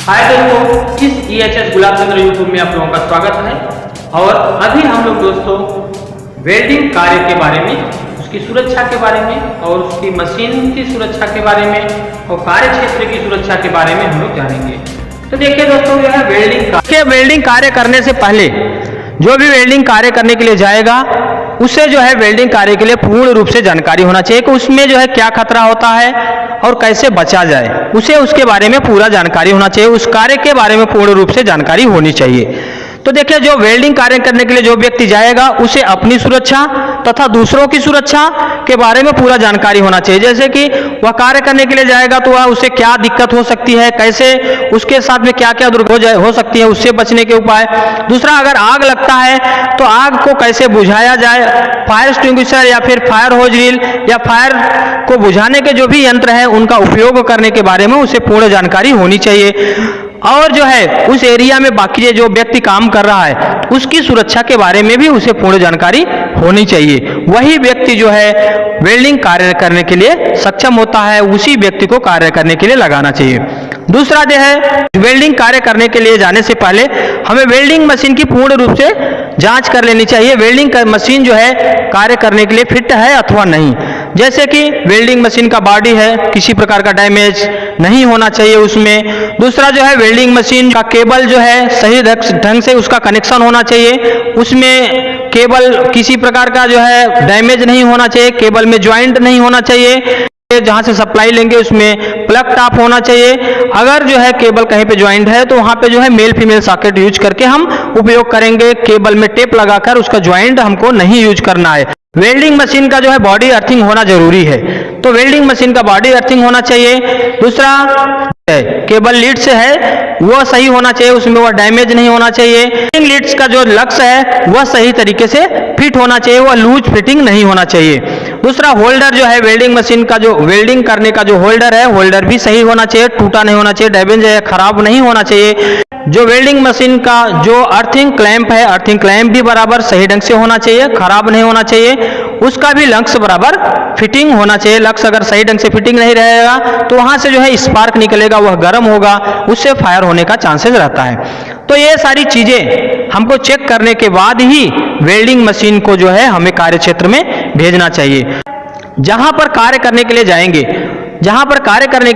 हाय दोस्तों, इस EHS गुलाब चंद्र YouTube में आप लोगों का स्वागत है। और अभी हम लोग दोस्तों वेल्डिंग कार्य के बारे में, उसकी सुरक्षा के बारे में और उसकी मशीन की सुरक्षा के बारे में और कार्य क्षेत्र की सुरक्षा के बारे में हम लोग जानेंगे। तो देखिए दोस्तों, जो है वेल्डिंग कार्य करने से पहले जो भी वेल्डिंग कार्य करने के लिए जाएगा उससे जो है वेल्डिंग कार्य के लिए पूर्ण रूप से जानकारी होना चाहिए कि उसमें जो है क्या खतरा होता है और कैसे बचा जाए, उसे उसके बारे में पूरा जानकारी होना चाहिए, उस कार्य के बारे में पूर्ण रूप से जानकारी होनी चाहिए। तो देखिए, जो वेल्डिंग कार्य करने के लिए जो व्यक्ति जाएगा उसे अपनी सुरक्षा तथा दूसरों की सुरक्षा के बारे में पूरा जानकारी होना चाहिए। जैसे कि वह कार्य करने के लिए जाएगा तो वह उसे क्या दिक्कत हो सकती है, कैसे उसके साथ में क्या क्या दुर्घटना हो सकती है, उससे बचने के उपाय। दूसरा, अगर आग लगता है तो आग को कैसे बुझाया जाए, फायर एक्सटिंग्विशर या फिर फायर होज रील या फायर को बुझाने के जो भी यंत्र है उनका उपयोग करने के बारे में उसे पूर्ण जानकारी होनी चाहिए। और जो है उस एरिया में बाकी जो व्यक्ति काम कर रहा है उसकी सुरक्षा के बारे में भी उसे पूर्ण जानकारी होनी चाहिए। वही व्यक्ति जो है वेल्डिंग कार्य करने के लिए सक्षम होता है, उसी व्यक्ति को कार्य करने के लिए लगाना चाहिए। दूसरा जो है, वेल्डिंग कार्य करने के लिए जाने से पहले हमें वेल्डिंग मशीन की पूर्ण रूप से जांच कर लेनी चाहिए। वेल्डिंग मशीन जो है कार्य करने के लिए फिट है अथवा नहीं। जैसे कि वेल्डिंग मशीन का बॉडी है, किसी प्रकार का डैमेज नहीं होना चाहिए उसमें। दूसरा जो है, वेल्डिंग मशीन का केबल जो है सही ढंग से उसका कनेक्शन होना चाहिए, उसमें केबल किसी प्रकार का जो है डैमेज नहीं होना चाहिए, केबल में ज्वाइंट नहीं होना चाहिए, जहां से सप्लाई लेंगे उसमें प्लग टॉप होना चाहिए। अगर जो है केबल कहीं पे ज्वाइंट है तो वहां पे जो है मेल फीमेल सॉकेट यूज करके हम उपयोग करेंगे। केबल में टेप लगाकर उसका ज्वाइंट हमको नहीं यूज करना है। वेल्डिंग मशीन का जो है बॉडी अर्थिंग होना जरूरी है, तो वेल्डिंग मशीन का बॉडी अर्थिंग होना चाहिए। दूसरा, केबल लीड्स है वह सही होना चाहिए, उसमें वह डैमेज नहीं होना चाहिए। लीड्स का जो लक्स है वह सही तरीके से फिट होना चाहिए, वह लूज फिटिंग नहीं होना चाहिए। दूसरा, होल्डर जो है वेल्डिंग मशीन का जो वेल्डिंग करने का जो होल्डर है, होल्डर भी सही होना चाहिए, टूटा नहीं होना चाहिए, डैमेज है खराब नहीं होना चाहिए। जो वेल्डिंग मशीन का जो अर्थिंग क्लैंप है, अर्थिंग क्लैंप भी बराबर सही ढंग से होना चाहिए, खराब नहीं होना चाहिए। उसका भी लक्स बराबर फिटिंग होना चाहिए। लक्स अगर सही ढंग से फिटिंग नहीं रहेगा तो वहां से जो है स्पार्क निकलेगा, वह गर्म होगा, उससे फायर होने का चांसेस रहता है। तो ये सारी चीजें हमको चेक करने के बाद ही वेल्डिंग मशीन को जो है हमें कार्य क्षेत्र में भेजना चाहिए। जहां पर कार्य करने के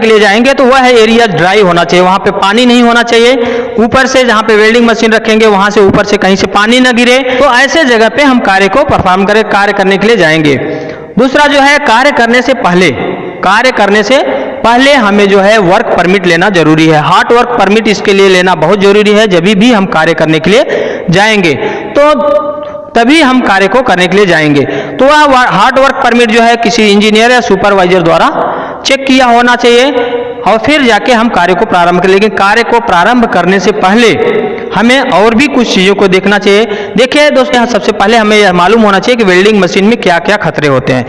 लिए जाएंगे तो वह एरिया ड्राई होना चाहिए, वहां पे पानी नहीं होना चाहिए। ऊपर से जहां पे वेल्डिंग मशीन रखेंगे वहां से ऊपर से कहीं से पानी न गिरे, तो ऐसे जगह पे हम कार्य को परफॉर्म करें, कार्य करने के लिए जाएंगे। दूसरा जो है, कार्य करने से पहले हमें जो है वर्क परमिट लेना जरूरी है। हॉट वर्क परमिट इसके लिए लेना बहुत जरूरी है। जब भी हम कार्य करने के लिए जाएंगे तो तभी हम कार्य को करने के लिए जाएंगे। तो वह हार्ड वर्क परमिट जो है किसी इंजीनियर या सुपरवाइजर द्वारा चेक किया होना चाहिए और फिर जाके हम कार्य को प्रारंभ करें। लेकिन कार्य को प्रारंभ करने से पहले हमें और भी कुछ चीज़ों को देखना चाहिए। देखिए दोस्तों, यहाँ सबसे पहले हमें यह मालूम होना चाहिए कि वेल्डिंग मशीन में क्या क्या खतरे होते हैं।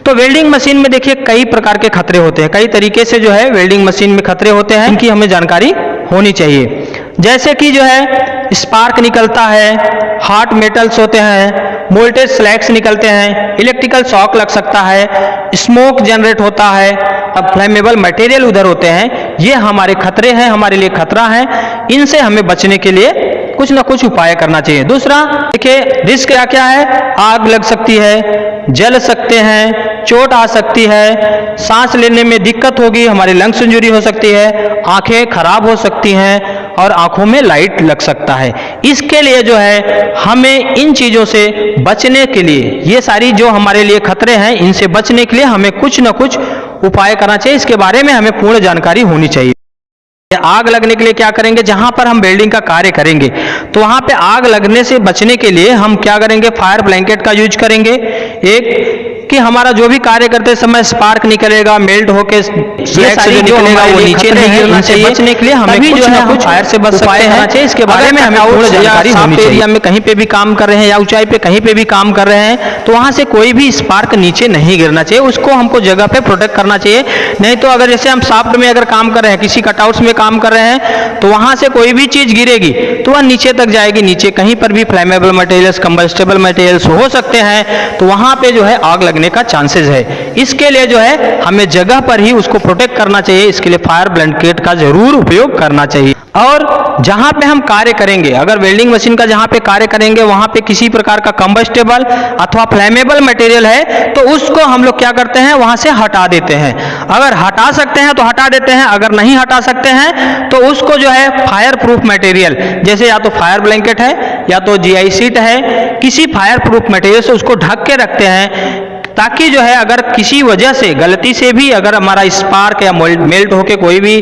तो वेल्डिंग मशीन में देखिए कई प्रकार के खतरे होते हैं, कई तरीके से जो है वेल्डिंग मशीन में खतरे होते हैं, इनकी हमें जानकारी होनी चाहिए। जैसे कि जो है स्पार्क निकलता है, हॉट मेटल्स होते हैं, वोल्टेज स्लैग्स निकलते हैं, इलेक्ट्रिकल शॉक लग सकता है, स्मोक जनरेट होता है, अब फ्लेमेबल मटेरियल उधर होते हैं। ये हमारे खतरे हैं, हमारे लिए खतरा है। इनसे हमें बचने के लिए कुछ ना कुछ उपाय करना चाहिए। दूसरा देखिए, रिस्क क्या क्या है, आग लग सकती है, जल सकते हैं, चोट आ सकती है, सांस लेने में दिक्कत होगी, हमारे लंग्स इंजरी हो सकती है, आंखें खराब हो सकती हैं और आंखों में लाइट लग सकता है। इसके लिए जो है हमें इन चीजों से बचने के लिए, ये सारी जो हमारे लिए खतरे हैं, इनसे बचने के लिए हमें कुछ ना कुछ उपाय करना चाहिए। इसके बारे में हमें पूर्ण जानकारी होनी चाहिए। आग लगने के लिए क्या करेंगे, जहां पर हम वेल्डिंग का कार्य करेंगे तो वहां पे आग लगने से बचने के लिए हम क्या करेंगे, फायर ब्लैंकेट का यूज करेंगे। एक कि हमारा जो भी कार्य करते समय स्पार्क निकलेगा, मेल्ट होके स्लैग से जो निकलेगा वो नीचे नहीं गिरना चाहिए। बचने के लिए हमें कुछ ना कुछ फायर से बच सकते हैं। इसके बारे में हमें पूर्ण जानकारी होनी चाहिए। एरिया में कहीं पे भी काम कर रहे हैं या ऊंचाई पे कहीं पे भी काम कर रहे हैं तो वहां से कोई भी स्पार्क नीचे नहीं गिरना चाहिए, उसको हमको जगह पे प्रोटेक्ट करना चाहिए। नहीं तो अगर जैसे हम शाफ्ट में अगर काम कर रहे हैं, किसी कटआउट्स में काम कर रहे हैं तो वहां से कोई भी चीज गिरेगी तो वह नीचे तक जाएगी। नीचे कहीं पर भी फ्लेमेबल मटेरियल्स, कंबस्टेबल मटेरियल्स हो सकते हैं, तो वहां पे जो है आग लगने लगने का चांसेस है। इसके लिए जो है हमें जगह पर ही उसको प्रोटेक्ट करना चाहिए। इसके लिए फायर ब्लैंकेट का जरूर उपयोग करना चाहिए। और जहां पे हम कार्य करेंगे, अगर वेल्डिंग मशीन का जहां पे कार्य करेंगे वहां पे किसी प्रकार का कंबस्टेबल अथवा फ्लेमेबल मटेरियल है तो उसको हम लोग क्या करते हैं, वहां से हटा देते हैं। अगर हटा सकते हैं तो हटा देते हैं, अगर नहीं हटा सकते हैं तो उसको जो है फायर प्रूफ मटेरियल, जैसे या तो फायर ब्लैंकेट है या तो GI शीट है, किसी फायर प्रूफ मटेरियल से उसको ढक के रखते हैं, ताकि जो है अगर किसी वजह से गलती से भी अगर हमारा स्पार्क या मेल्ट होके कोई भी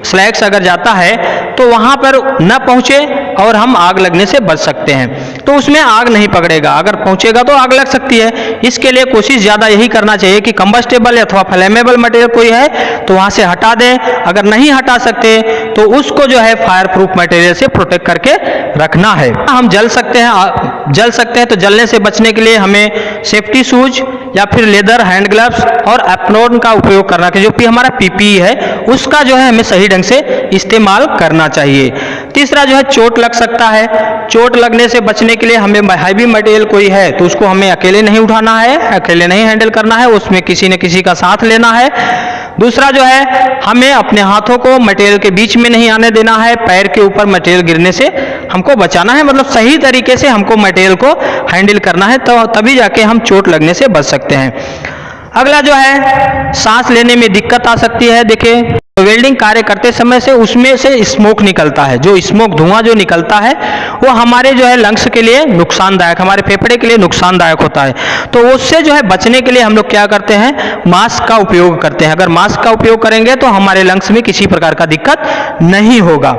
स्लैग्स अगर जाता है तो वहां पर न पहुंचे और हम आग लगने से बच सकते हैं। तो उसमें आग नहीं पकड़ेगा, अगर पहुंचेगा तो आग लग सकती है। इसके लिए कोशिश ज़्यादा यही करना चाहिए कि कंबस्टेबल अथवा फ्लेमेबल मटेरियल कोई है तो वहां से हटा दें। अगर नहीं हटा सकते तो उसको जो है फायर प्रूफ मटेरियल से प्रोटेक्ट करके रखना है। हम जल सकते हैं तो जलने से बचने के लिए हमें सेफ्टी शूज या फिर लेदर हैंड ग्लव्स और एप्रॉन का उपयोग करना चाहिए, जो कि हमारा PPE है उसका जो है हमें सही ढंग से इस्तेमाल करना चाहिए। तीसरा जो है चोट लग सकता है, चोट लगने से बचने के लिए हमें हैवी मटेरियल कोई है तो उसको हमें अकेले नहीं उठाना है, अकेले नहीं हैंडल करना है, उसमें किसी न किसी का साथ लेना है। दूसरा जो है हमें अपने हाथों को मटेरियल के बीच में नहीं आने देना है, पैर के ऊपर मटेरियल गिरने से हमको बचाना है, मतलब सही तरीके से हमको मटेरियल को हैंडल करना है, तो तभी जाके हम चोट लगने से बच सकते हैं। अगला जो है सांस लेने में दिक्कत आ सकती है। देखिए वेल्डिंग कार्य करते समय से उसमें से स्मोक निकलता है, जो स्मोक धुआं जो निकलता है वो हमारे जो है लंग्स के लिए नुकसानदायक, हमारे फेफड़े के लिए नुकसानदायक होता है। तो उससे जो है बचने के लिए हम लोग क्या करते हैं, मास्क का उपयोग करते हैं। अगर मास्क का उपयोग करेंगे तो हमारे लंग्स में किसी प्रकार का दिक्कत नहीं होगा।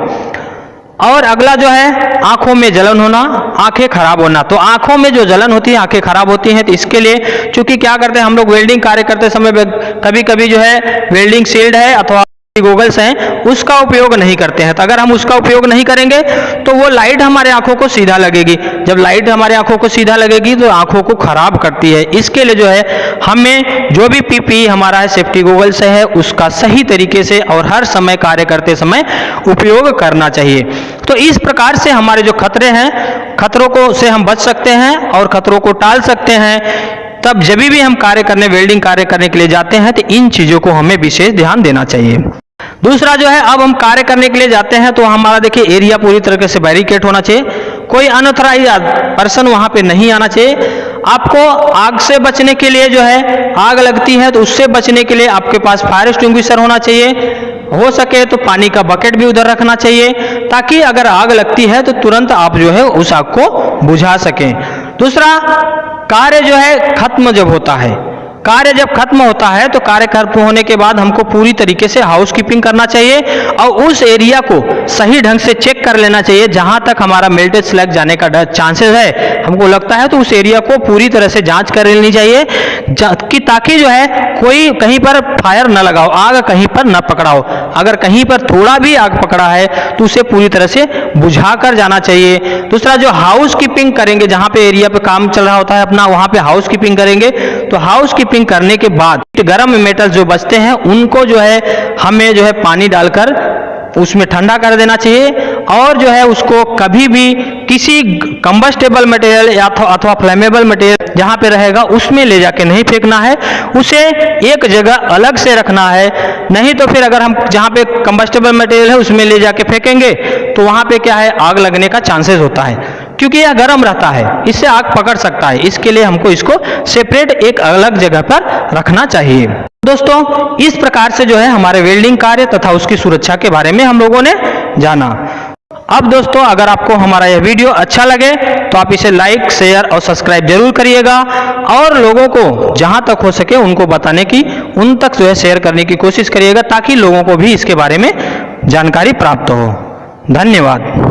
और अगला जो है आंखों में जलन होना, आंखें खराब होना। तो आंखों में जो जलन होती है, आंखें खराब होती हैं, तो इसके लिए चूंकि क्या करते हैं हम लोग वेल्डिंग कार्य करते समय कभी कभी जो है वेल्डिंग शील्ड है अथवा गोगल्स हैं उसका उपयोग नहीं करते हैं। तो अगर हम उसका उपयोग नहीं करेंगे तो वो लाइट हमारे आंखों को सीधा लगेगी, जब लाइट हमारे आंखों को सीधा लगेगी तो आंखों को खराब करती है। इसके लिए जो है हमें जो भी PPE हमारा है, सेफ्टी गोगल्स है, उसका सही तरीके से और हर समय कार्य करते समय उपयोग करना चाहिए। तो इस प्रकार से हमारे जो खतरे हैं, खतरों को से हम बच सकते हैं और खतरों को टाल सकते हैं। तब जब भी हम कार्य करने, वेल्डिंग कार्य करने के लिए जाते हैं तो इन चीजों को हमें विशेष ध्यान देना चाहिए। दूसरा जो है अब हम कार्य करने के लिए जाते हैं तो हमारा देखिए एरिया पूरी तरीके से बैरिकेड होना चाहिए, कोई अनऑथराइज पर्सन वहां पे नहीं आना चाहिए। आपको आग से बचने के लिए जो है, आग लगती है तो उससे बचने के लिए आपके पास फायर एक्सटिंग्विशर होना चाहिए, हो सके तो पानी का बकेट भी उधर रखना चाहिए, ताकि अगर आग लगती है तो तुरंत आप जो है उस आग को बुझा सकें। दूसरा, कार्य जो है खत्म जब होता है, कार्य जब खत्म होता है तो कार्य खत्म होने के बाद हमको पूरी तरीके से हाउसकीपिंग करना चाहिए और उस एरिया को सही ढंग से चेक कर लेना चाहिए। जहां तक हमारा मेल्टेड स्लैग जाने का चांसेस है, हमको लगता है, तो उस एरिया को पूरी तरह से जांच कर लेनी चाहिए कि ताकि जो है कोई कहीं पर फायर न लगाओ, आग कहीं पर न पकड़ाओ। अगर कहीं पर थोड़ा भी आग पकड़ा है तो उसे पूरी तरह से बुझा कर जाना चाहिए। दूसरा, जो हाउसकीपिंग करेंगे, जहां पे एरिया पे काम चल रहा होता है अपना, वहां पे हाउसकीपिंग करेंगे तो हाउसकीपिंग करने के बाद गर्म मेटल जो बचते हैं उनको जो है हमें जो है पानी डालकर उसमें ठंडा कर देना चाहिए और जो है उसको कभी भी किसी कंबस्टेबल मटेरियल या अथवा फ्लेमेबल मटेरियल जहां पे रहेगा उसमें ले जाके नहीं फेंकना है, उसे एक जगह अलग से रखना है। नहीं तो फिर अगर हम जहां पे कंबस्टेबल मटेरियल है उसमें ले जाके फेंकेंगे तो वहां पे क्या है, आग लगने का चांसेस होता है, क्योंकि यह गर्म रहता है, इससे आग पकड़ सकता है। इसके लिए हमको इसको सेपरेट एक अलग जगह पर रखना चाहिए। दोस्तों, इस प्रकार से जो है हमारे वेल्डिंग कार्य तथा उसकी सुरक्षा के बारे में हम लोगों ने जाना। अब दोस्तों, अगर आपको हमारा यह वीडियो अच्छा लगे तो आप इसे लाइक, शेयर और सब्सक्राइब जरूर करिएगा और लोगों को जहां तक हो सके उनको बताने की, उन तक जो है शेयर करने की कोशिश करिएगा, ताकि लोगों को भी इसके बारे में जानकारी प्राप्त हो। धन्यवाद।